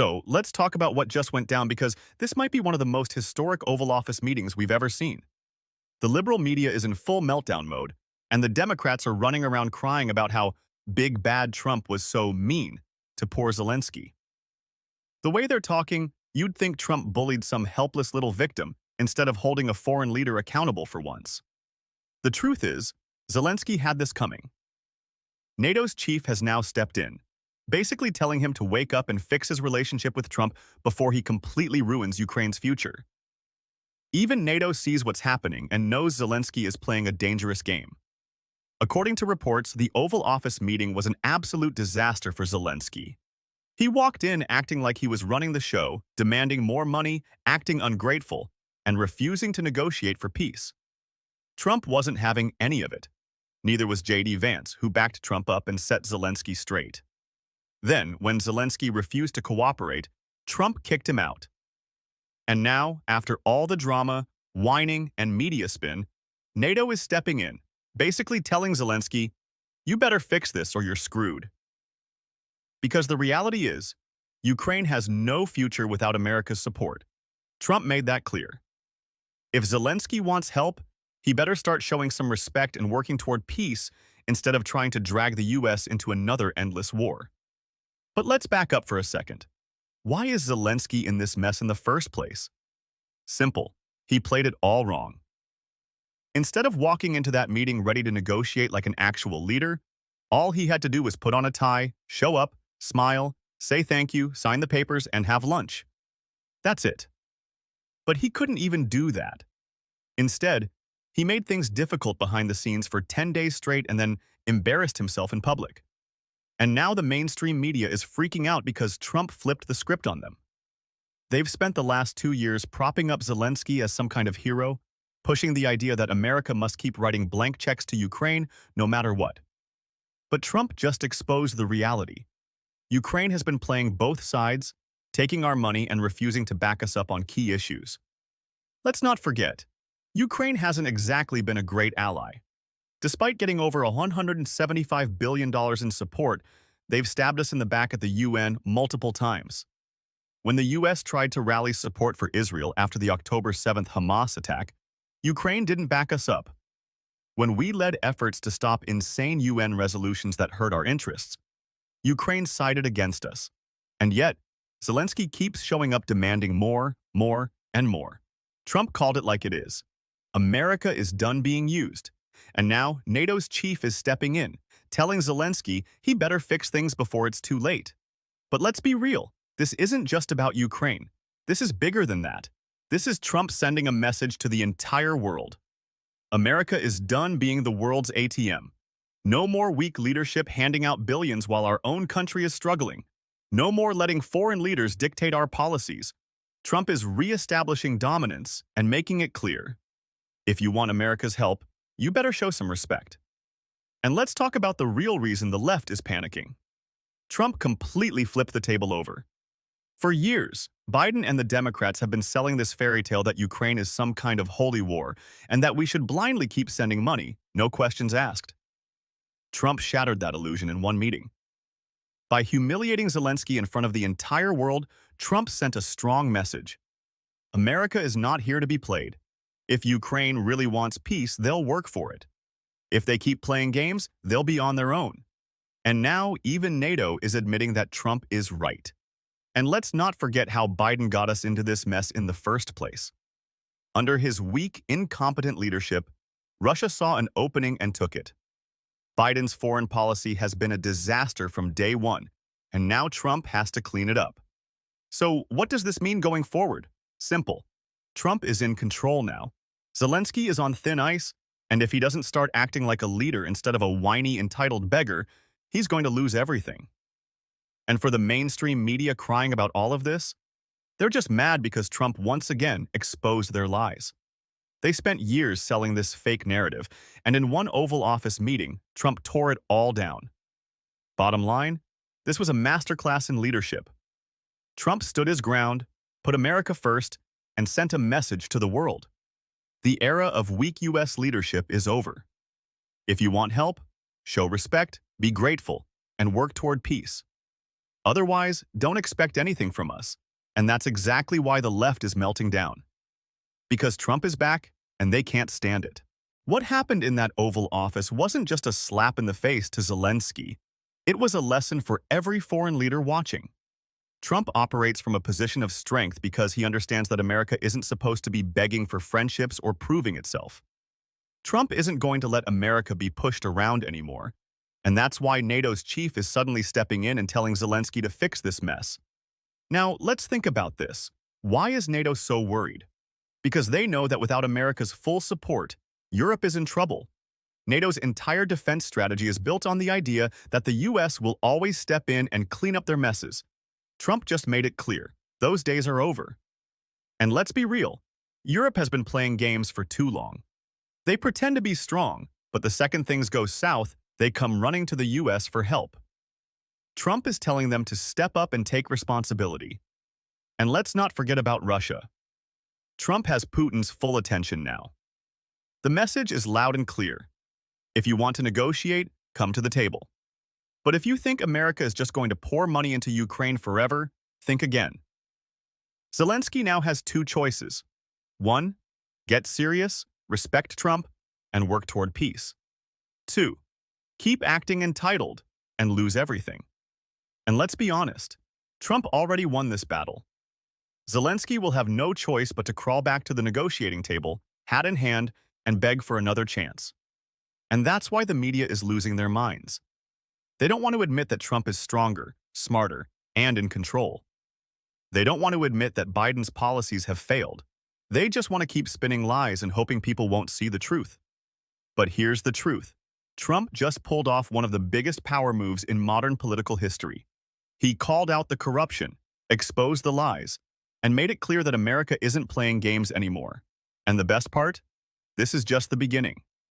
So let's talk about what just went down because this might be one of the most historic Oval Office meetings we've ever seen. The liberal media is in full meltdown mode, and the Democrats are running around crying about how big bad Trump was so mean to poor Zelenskyy. The way they're talking, you'd think Trump bullied some helpless little victim instead of holding a foreign leader accountable for once. The truth is, Zelenskyy had this coming. NATO's chief has now stepped in, basically telling him to wake up and fix his relationship with Trump before he completely ruins Ukraine's future. Even NATO sees what's happening and knows Zelenskyy is playing a dangerous game. According to reports, the Oval Office meeting was an absolute disaster for Zelenskyy. He walked in acting like he was running the show, demanding more money, acting ungrateful, and refusing to negotiate for peace. Trump wasn't having any of it. Neither was Vance, who backed Trump up and set Zelenskyy straight. Then, when Zelenskyy refused to cooperate, Trump kicked him out. And now, after all the drama, whining, and media spin, NATO is stepping in, basically telling Zelenskyy, "You better fix this or you're screwed." Because the reality is, Ukraine has no future without America's support. Trump made that clear. If Zelenskyy wants help, he better start showing some respect and working toward peace instead of trying to drag the US into another endless war. But let's back up for a second. Why is Zelenskyy in this mess in the first place? Simple. He played it all wrong. Instead of walking into that meeting ready to negotiate like an actual leader, all he had to do was put on a tie, show up, smile, say thank you, sign the papers, and have lunch. That's it. But he couldn't even do that. Instead, he made things difficult behind the scenes for 10 days straight and then embarrassed himself in public. And now the mainstream media is freaking out because Trump flipped the script on them. They've spent the last 2 years propping up Zelenskyy as some kind of hero, pushing the idea that America must keep writing blank checks to Ukraine no matter what. But Trump just exposed the reality. Ukraine has been playing both sides, taking our money and refusing to back us up on key issues. Let's not forget, Ukraine hasn't exactly been a great ally. Despite getting over $175 billion in support, they've stabbed us in the back at the UN multiple times. When the US tried to rally support for Israel after the October 7th Hamas attack, Ukraine didn't back us up. When we led efforts to stop insane UN resolutions that hurt our interests, Ukraine sided against us. And yet, Zelenskyy keeps showing up demanding more, and more. Trump called it like it is. America is done being used. And now, NATO's chief is stepping in, telling Zelenskyy he better fix things before it's too late. But let's be real, this isn't just about Ukraine. This is bigger than that. This is Trump sending a message to the entire world. America is done being the world's ATM. No more weak leadership handing out billions while our own country is struggling. No more letting foreign leaders dictate our policies. Trump is reestablishing dominance and making it clear. If you want America's help, you better show some respect. And let's talk about the real reason the left is panicking. Trump completely flipped the table over. For years, Biden and the Democrats have been selling this fairy tale that Ukraine is some kind of holy war and that we should blindly keep sending money, no questions asked. Trump shattered that illusion in one meeting. By humiliating Zelenskyy in front of the entire world, Trump sent a strong message. America is not here to be played. If Ukraine really wants peace, they'll work for it. If they keep playing games, they'll be on their own. And now even NATO is admitting that Trump is right. And let's not forget how Biden got us into this mess in the first place. Under his weak, incompetent leadership, Russia saw an opening and took it. Biden's foreign policy has been a disaster from day one, and now Trump has to clean it up. So what does this mean going forward? Simple. Trump is in control now. Zelenskyy is on thin ice, and if he doesn't start acting like a leader instead of a whiny, entitled beggar, he's going to lose everything. And for the mainstream media crying about all of this, they're just mad because Trump once again exposed their lies. They spent years selling this fake narrative, and in one Oval Office meeting, Trump tore it all down. Bottom line, this was a masterclass in leadership. Trump stood his ground, put America first, and sent a message to the world. The era of weak US leadership is over. If you want help, show respect, be grateful, and work toward peace. Otherwise, don't expect anything from us. And that's exactly why the left is melting down. Because Trump is back, and they can't stand it. What happened in that Oval Office wasn't just a slap in the face to Zelenskyy. It was a lesson for every foreign leader watching. Trump operates from a position of strength because he understands that America isn't supposed to be begging for friendships or proving itself. Trump isn't going to let America be pushed around anymore, and that's why NATO's chief is suddenly stepping in and telling Zelenskyy to fix this mess. Now, let's think about this. Why is NATO so worried? Because they know that without America's full support, Europe is in trouble. NATO's entire defense strategy is built on the idea that the US will always step in and clean up their messes. Trump just made it clear. Those days are over. And let's be real. Europe has been playing games for too long. They pretend to be strong, but the second things go south, they come running to the US for help. Trump is telling them to step up and take responsibility. And let's not forget about Russia. Trump has Putin's full attention now. The message is loud and clear. If you want to negotiate, come to the table. But if you think America is just going to pour money into Ukraine forever, think again. Zelenskyy now has two choices. 1. Get serious, respect Trump, and work toward peace. 2. Keep acting entitled and lose everything. And let's be honest, Trump already won this battle. Zelenskyy will have no choice but to crawl back to the negotiating table, hat in hand, and beg for another chance. And that's why the media is losing their minds. They don't want to admit that Trump is stronger, smarter, and in control. They don't want to admit that Biden's policies have failed. They just want to keep spinning lies and hoping people won't see the truth. But here's the truth. Trump just pulled off one of the biggest power moves in modern political history. He called out the corruption, exposed the lies, and made it clear that America isn't playing games anymore. And the best part? This is just the beginning.